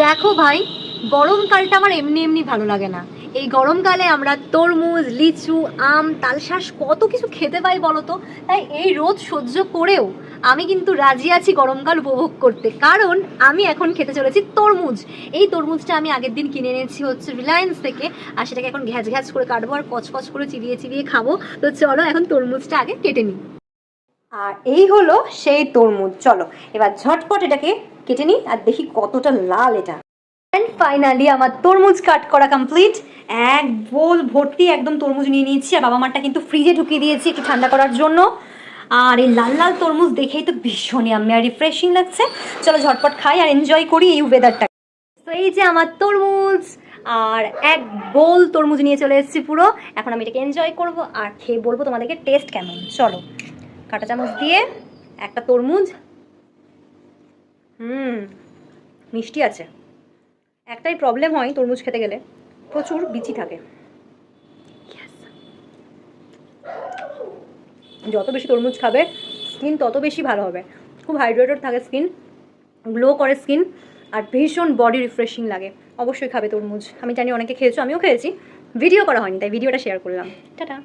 দেখো ভাই, গরমকালটা আমার এমনি এমনি ভালো লাগে না। এই গরমকালে আমরা তরমুজ, লিচু, আম, তালশাঁস কত কিছু খেতে পাই বলো তো। তাই এই রোদ সহ্য করেও আমি কিন্তু রাজি আছি গরমকাল উপভোগ করতে, কারণ আমি এখন খেতে চলেছি তরমুজ। এই তরমুজটা আমি আগের দিন কিনে এনেছি হচ্ছে রিলায়েন্স থেকে, আর সেটাকে এখন ঘ্যাচ ঘ্যাচ করে কাটবো আর কচকচ করে চিবিয়ে চিবিয়ে খাবো। তো চলো এখন তরমুজটা আগে কেটে নিই। আর এই হলো সেই তরমুজ, চলো এবার ঝটপট এটাকে কেটে নিই আর দেখি কতটা লাল এটা। এন্ড ফাইনালি আমার তরমুজ কাট করা কমপ্লিট। এক বোল ভর্তি একদম তরমুজ নিয়ে নিয়েছি, আর বাবা মারটা কিন্তু ফ্রিজে ঢুকিয়ে দিয়েছি একটু ঠান্ডা করার জন্য। আর এই লাল লাল তরমুজ দেখেই তো ভীষণই আমি আর রিফ্রেশিং লাগছে। চলো ঝটপট খাই আর এনজয় করি এই ওয়েদারটা। তো এই যে আমার তরমুজ, আর এক বোল তরমুজ নিয়ে চলে এসেছি পুরো। এখন আমি এটাকে এনজয় করবো আর খেয়ে বলবো তোমাদেরকে টেস্ট কেমন। চলো কাঁটা চামচ দিয়ে একটা তরমুজ। মিষ্টি আছে। একটাই প্রবলেম হয় তরমুজ খেতে গেলে, প্রচুর বিচি থাকে। যত বেশি তরমুজ খাবে স্কিন তত বেশি ভালো হবে। খুব হাইড্রেটেড থাকে স্কিন, গ্লো করে স্কিন, আর ভীষণ বডি রিফ্রেশিং লাগে। অবশ্যই খাবে তরমুজ। আমি জানি অনেকে খেয়েছো, আমিও খেয়েছি, ভিডিও করা হয়নি তাই ভিডিওটা শেয়ার করলাম। টাটা।